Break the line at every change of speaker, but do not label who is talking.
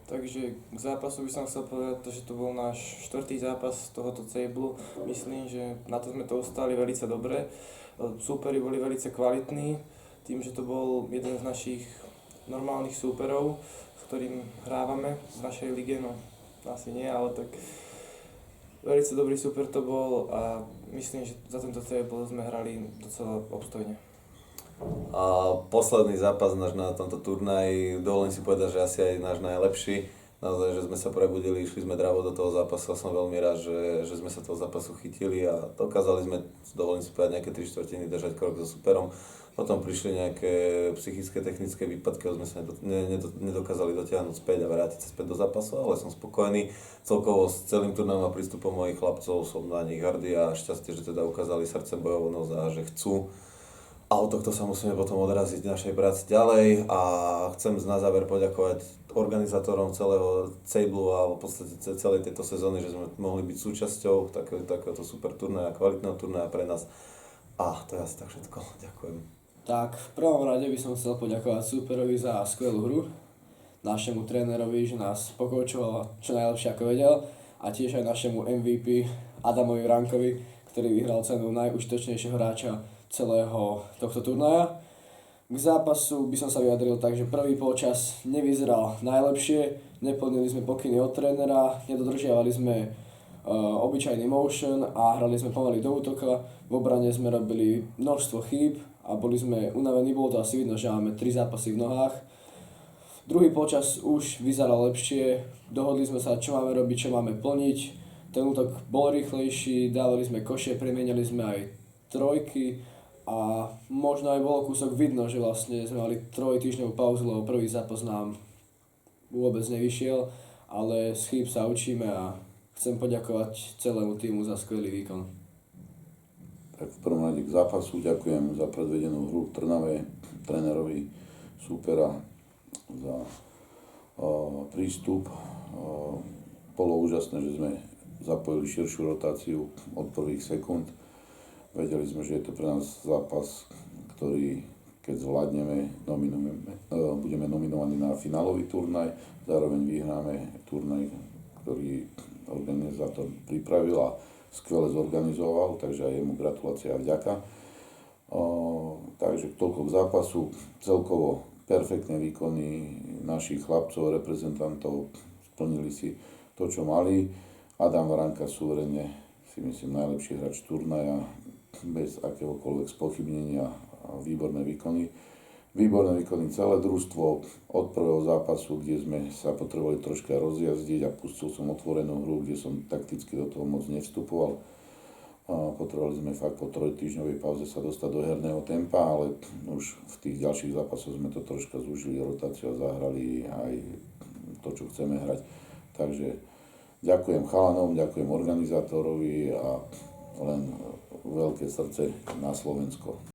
Takže k zápasu by som chcel povedať, že to bol náš štvrtý zápas tohoto cejblu. Myslím, že na to sme to ustali veľmi dobre. Súperi boli veľmi kvalitní, tým, že to bol jeden z našich normálnych súperov, s ktorým hrávame v našej lige, no asi nie, ale tak veľmi dobrý súper to bol a myslím, že za tento cejbl sme hrali docela obstojne.
A posledný zápas náš na tomto turnaji, dovolím si povedať, že asi aj náš najlepší. Naozaj, že sme sa prebudili, išli sme dravo do toho zápasu a som veľmi rád, že sme sa toho zápasu chytili a dokázali sme, dovolím si povedať, nejaké 3/4 držať krok so superom. Potom prišli nejaké psychické, technické výpadky, sme sa nedokázali dotiahnuť späť a vrátiť sa späť do zápasu, ale som spokojný. Celkovo s celým turnajom a prístupom mojich chlapcov som na nich hrdý a šťastie, že teda ukázali srdce, bojovnosť a že chcú. A od tohto sa musíme potom odraziť v našej práci ďalej a chcem na záver poďakovať organizátorom celého cejblu a v podstate celej tejto sezóny, že sme mohli byť súčasťou takéhoto super turnaja, kvalitného turnaja pre nás. A to je asi tak všetko. Ďakujem.
Tak, v prvom rade by som chcel poďakovať súperovi za skvelú hru, našemu trénerovi, že nás pokoučoval čo najlepšie ako vedel a tiež aj našemu MVP Adamovi Vrankovi, ktorý vyhral cenu najúžitočnejšieho hráča celého tohto turnaja. K zápasu by som sa vyjadril tak, že prvý polčas nevyzeral najlepšie, neplnili sme pokyny od trénera, nedodržiavali sme obyčajný motion a hrali sme pomaly do útoka. V obrane sme robili množstvo chýb a boli sme unavení, bolo to asi vidno, že máme 3 zápasy v nohách. Druhý polčas už vyzeral lepšie, dohodli sme sa, čo máme robiť, čo máme plniť. Ten útok bol rýchlejší, dávali sme koše, premieniali sme aj trojky a možno aj bolo kúsok vidno, že vlastne sme mali 3-týždňovú pauzu, lebo prvý zápas nám vôbec nevyšiel, ale z chýb sa učíme a chcem poďakovať celému týmu za skvelý výkon.
Tak v prvom rade k zápasu ďakujem za predvedenú hru v Trnave, trénerovi súpera za prístup. Bolo úžasné, že sme zapojili širšiu rotáciu od prvých sekúnd. Vedeli sme, že je to pre nás zápas, ktorý, keď zvládneme, budeme nominovaní na finálový turnaj, zároveň vyhráme turnaj, ktorý organizátor pripravil a skvele zorganizoval, takže aj jemu gratulácia a vďaka. Takže toľko k zápasu. Celkovo perfektné výkony našich chlapcov, reprezentantov, splnili si to, čo mali. Adam Vranka suverene, si myslím, najlepší hráč turnaja, bez akéhokoľvek spochybnenia a výborné výkony. Výborné výkony celé družstvo od prvého zápasu, kde sme sa potrebovali troška rozjazdiť a pustil som otvorenú hru, kde som takticky do toho moc nevstupoval. Potrebovali sme fakt po 3-týždňovej pauze sa dostať do herného tempa, ale už v tých ďalších zápasoch sme to troška zúžili rotáciu a zahrali aj to, čo chceme hrať. Takže ďakujem chalanom, ďakujem organizátorovi a len veľké srdce na Slovensko.